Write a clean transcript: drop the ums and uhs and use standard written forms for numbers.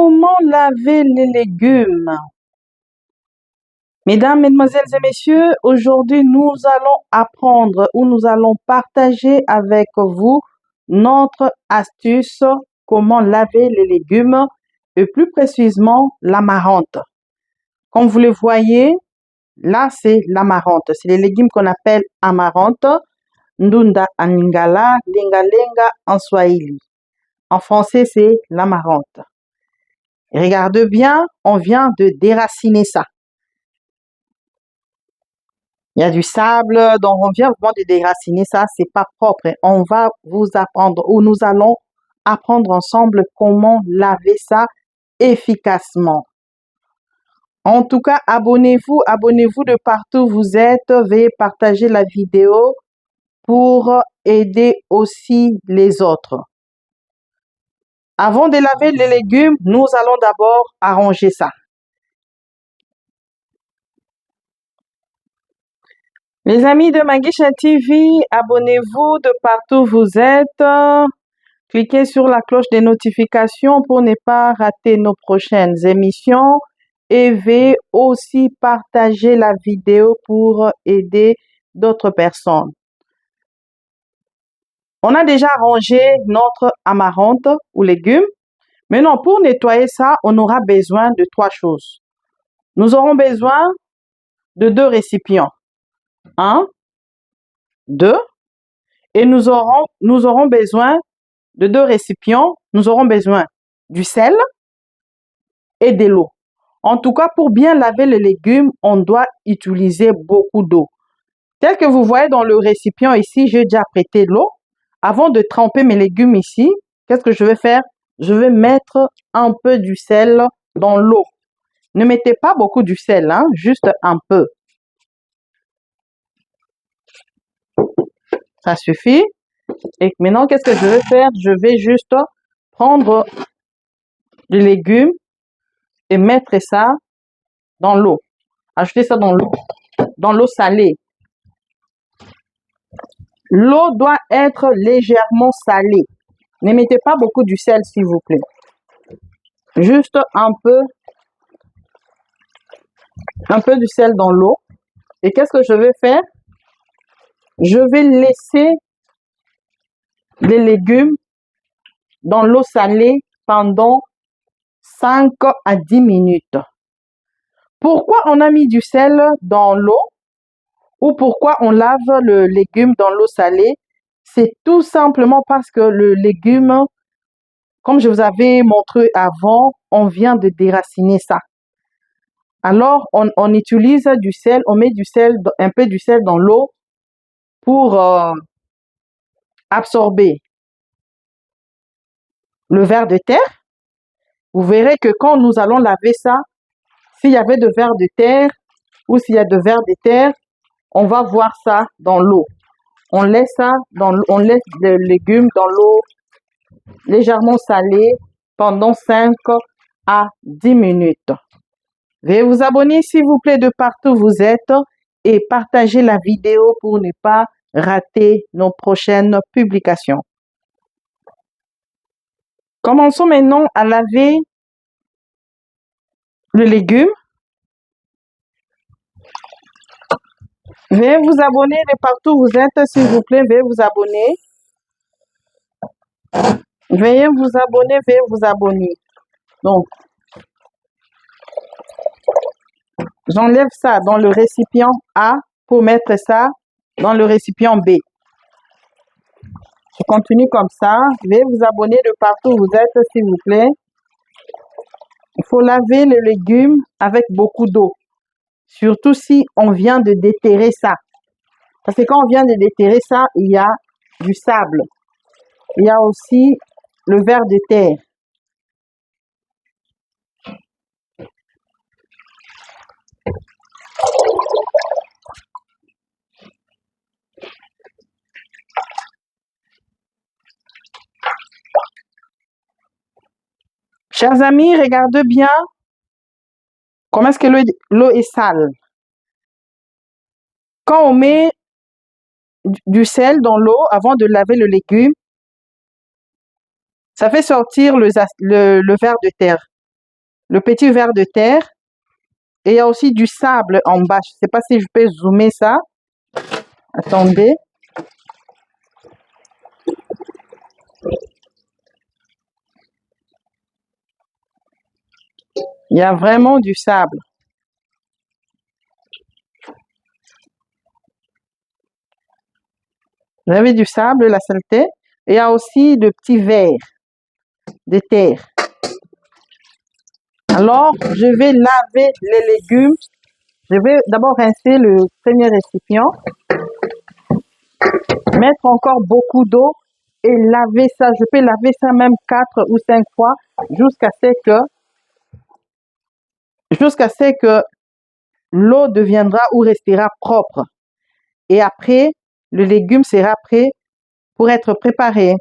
Comment laver les légumes? Mesdames, Mesdemoiselles et Messieurs, aujourd'hui nous allons apprendre ou nous allons partager avec vous notre astuce comment laver les légumes et plus précisément l'amarante. Comme vous le voyez, là c'est l'amarante. C'est les légumes qu'on appelle amarante, ndunda en lingala, lenga en swahili. En français, c'est l'amarante. Regardez bien, on vient de déraciner ça. Il y a du sable, donc on vient vraiment de déraciner ça, c'est pas propre. On va vous apprendre, ou nous allons apprendre ensemble comment laver ça efficacement. En tout cas, abonnez-vous de partout où vous êtes. Veuillez partager la vidéo pour aider aussi les autres. Avant de laver les légumes, nous allons d'abord arranger ça. Les amis de Magisha TV, abonnez-vous de partout où vous êtes. Cliquez sur la cloche des notifications pour ne pas rater nos prochaines émissions. Et veuillez aussi partager la vidéo pour aider d'autres personnes. On a déjà rangé notre amarante ou légumes. Maintenant, pour nettoyer ça, on aura besoin de 3 choses. Nous aurons besoin de 2 récipients. 1, 2. Et nous aurons besoin de 2 récipients. Nous aurons besoin du sel et de l'eau. En tout cas, pour bien laver les légumes, on doit utiliser beaucoup d'eau. Tel que vous voyez dans le récipient ici, j'ai déjà prêté l'eau. Avant de tremper mes légumes ici, qu'est-ce que je vais faire? Je vais mettre un peu du sel dans l'eau. Ne mettez pas beaucoup du sel, hein, juste un peu. Ça suffit. Et maintenant, qu'est-ce que je vais faire? Je vais juste prendre les légumes et mettre ça dans l'eau. Ajouter ça dans l'eau salée. L'eau doit être légèrement salée. Ne mettez pas beaucoup du sel, s'il vous plaît. Juste un peu du sel dans l'eau. Et qu'est-ce que je vais faire? Je vais laisser les légumes dans l'eau salée pendant 5 à 10 minutes. Pourquoi on a mis du sel dans l'eau ou pourquoi on lave le légume dans l'eau salée? C'est tout simplement parce que le légume, comme je vous avais montré avant, on vient de déraciner ça. Alors, on utilise du sel, on met un peu du sel dans l'eau pour absorber le ver de terre. Vous verrez que quand nous allons laver ça, s'il y avait de ver de terre ou s'il y a de ver de terre, on va voir ça dans l'eau. On laisse le légume dans l'eau légèrement salée pendant 5 à 10 minutes. Veuillez vous abonner s'il vous plaît de partout où vous êtes et partager la vidéo pour ne pas rater nos prochaines publications. Commençons maintenant à laver le légume. Veuillez vous abonner de partout où vous êtes, s'il vous plaît. Veuillez vous abonner. Veuillez vous abonner. Donc, j'enlève ça dans le récipient A pour mettre ça dans le récipient B. Je continue comme ça. Veuillez vous abonner de partout où vous êtes, s'il vous plaît. Il faut laver le légume avec beaucoup d'eau. Surtout si on vient de déterrer ça. Parce que quand on vient de déterrer ça, il y a du sable. Il y a aussi le ver de terre. Chers amis, regardez bien comment est-ce que l'eau est sale. Quand on met du sel dans l'eau avant de laver le légume, ça fait sortir le ver de terre. le petit ver de terre. Et il y a aussi du sable en bas. Je ne sais pas si je peux zoomer ça. Attendez. Il y a vraiment du sable. Vous avez du sable, la saleté. Et il y a aussi de petits vers de terre. Alors, je vais laver les légumes. Je vais d'abord rincer le premier récipient. Mettre encore beaucoup d'eau et laver ça. Je peux laver ça même 4 ou 5 fois jusqu'à ce que l'eau deviendra ou restera propre. Et après, le légume sera prêt pour être préparé.